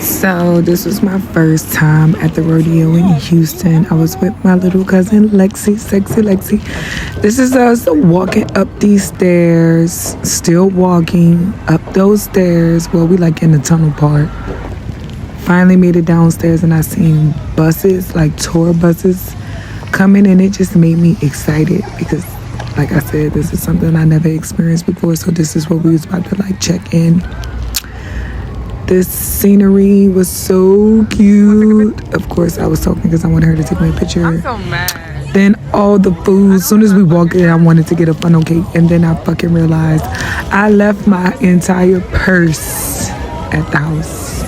So this was my first time at the rodeo in Houston. I was with my little cousin Lexi, sexy Lexi. This is us walking up these stairs, still walking up those stairs. Well, we like in the tunnel part. Finally made it downstairs and I seen buses, like tour buses coming, and it just made me excited because, like I said, this is something I never experienced before. So this is what we was about to like check in. This scenery was so cute. Of course, I was talking because I wanted her to take my picture. I'm so mad. Then all the food, as soon as we walked in, I wanted to get a funnel cake. And then I fucking realized I left my entire purse at the house.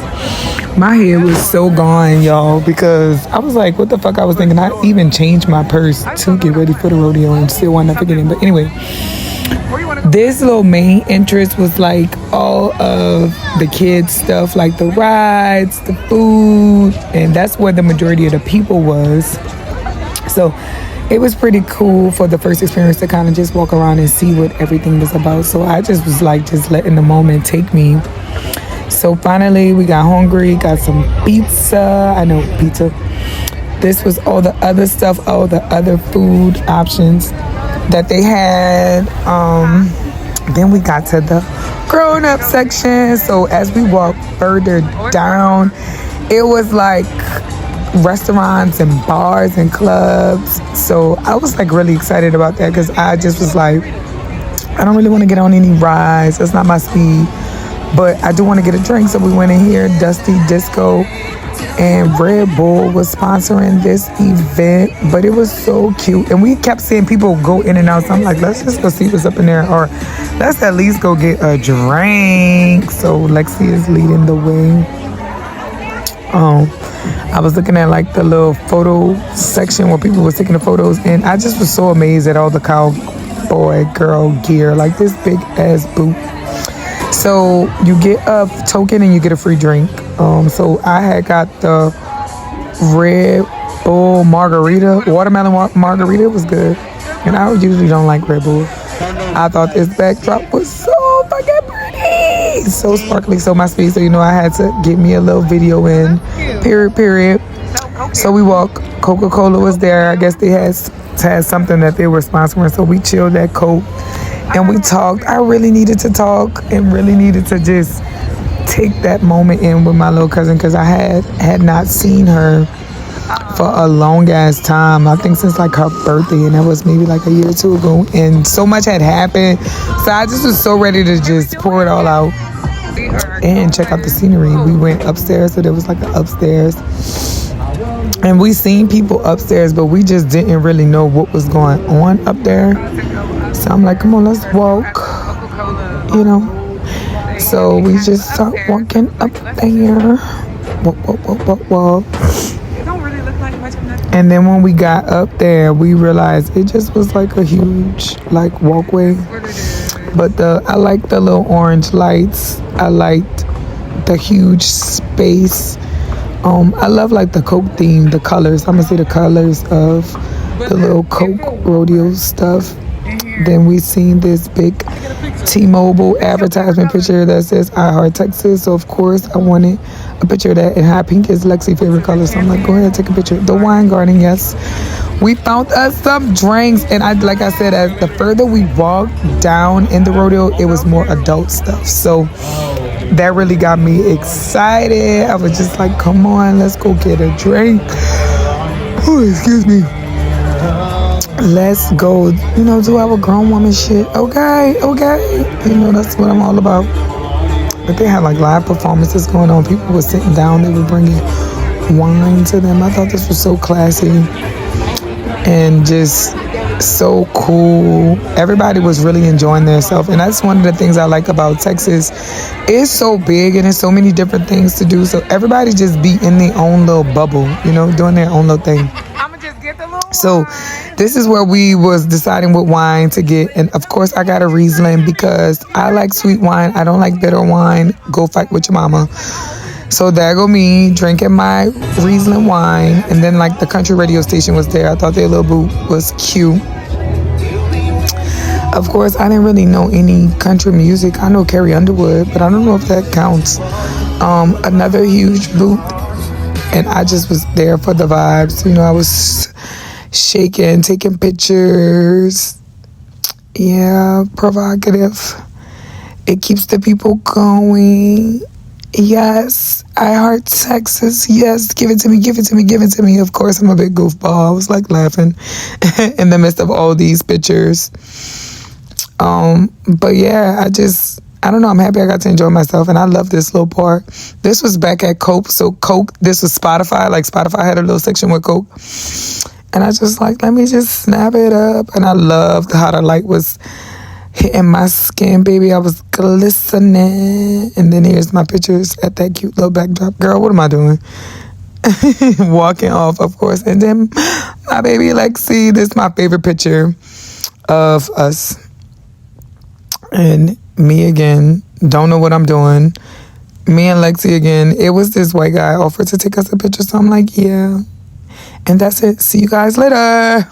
My head was so gone, y'all, because I was like, what the fuck? I was thinking I even changed my purse to get ready for the rodeo and still wound up forgetting. But anyway, this little main entrance was like all of the kids stuff, like the rides, the food, and that's where the majority of the people was. So it was pretty cool for the first experience to kind of just walk around and see what everything was about. So I just was like just letting the moment take me. So finally we got hungry, got some pizza. I know, pizza. This was all the other stuff, all the other food options that they had. Then we got to the grown-up section. So as we walked further down, it was like restaurants and bars and clubs. So I was like really excited about that because I just was like, I don't really want to get on any rides. That's not my speed. But I do want to get a drink. So we went in here. Dusty Disco and Red Bull was sponsoring this event, but it was so cute. And we kept seeing people go in and out. So I'm like, let's just go see what's up in there, or let's at least go get a drink. So Lexi is leading the way. I was looking at like the little photo section where people were taking the photos, and I just was so amazed at all the cowboy girl gear, like this big ass boot. So you get a token and you get a free drink. So I had got the Red Bull margarita, watermelon margarita. Was good. And I usually don't like Red Bull. I thought this backdrop was so fucking pretty. So sparkly, so my speed. So you know I had to get me a little video in. Period. So we walked. Coca-Cola was there. I guess they had something that they were sponsoring. So we chilled at Coke. And we talked. I really needed to talk and really needed to just take that moment in with my little cousin because I had not seen her for a long ass time. I think since like her birthday, and that was maybe like a year or two ago. And so much had happened. So I just was so ready to just pour it all out and check out the scenery. We went upstairs, so there was like an upstairs. And we seen people upstairs, but we just didn't really know what was going on up there. So I'm like, come on, let's walk, you know. So we just start walking up there. Walk. And then when we got up there, we realized it just was like a huge like walkway. But I liked the little orange lights. I liked the huge space. I love like the Coke theme, the colors. I'm gonna say the colors of the little Coke rodeo stuff. Then we seen this big T-Mobile advertisement picture that says I Heart Texas. So of course I wanted a picture of that. And hot pink is Lexi's favorite color. So I'm like, go ahead, take a picture. The wine garden, yes. We found us some drinks. And like I said, as the further we walked down in the rodeo, it was more adult stuff. So that really got me excited. I was just like, come on, let's go get a drink. Oh, excuse me. Let's go, you know, do our grown woman shit. Okay. You know, that's what I'm all about. But they had like live performances going on. People were sitting down. They were bringing wine to them. I thought this was so classy and just so cool. Everybody was really enjoying themselves. And that's one of the things I like about Texas. It's so big and there's so many different things to do. So everybody just be in their own little bubble, you know, doing their own little thing. So this is where we was deciding what wine to get. And of course I got a Riesling because I like sweet wine. I don't like bitter wine. Go fight with your mama. So there go me drinking my Riesling wine. And then like the country radio station was there. I thought their little booth was cute. Of course, I didn't really know any country music. I know Carrie Underwood, but I don't know if that counts. another huge booth, and I just was there for the vibes. I was shaking, taking pictures. Yeah, provocative. It keeps the people going. Yes, I heart Texas. Yes, give it to me, give it to me, give it to me. Of course, I'm a big goofball. I was like laughing in the midst of all these pictures. But yeah, I don't know. I'm happy I got to enjoy myself, and I love this little part. This was back at Coke, so Coke. This was Spotify. Like Spotify had a little section with Coke, and I just like, let me just snap it up. And I loved how the light was hitting my skin, baby. I was glistening. And then here's my pictures at that cute little backdrop. Girl, what am I doing? Walking off, of course. And then my baby Lexi. This is my favorite picture of us. And me again. Don't know what I'm doing. Me and Lexi again. It was this white guy offered to take us a picture. So I'm like, yeah. And that's it. See you guys later.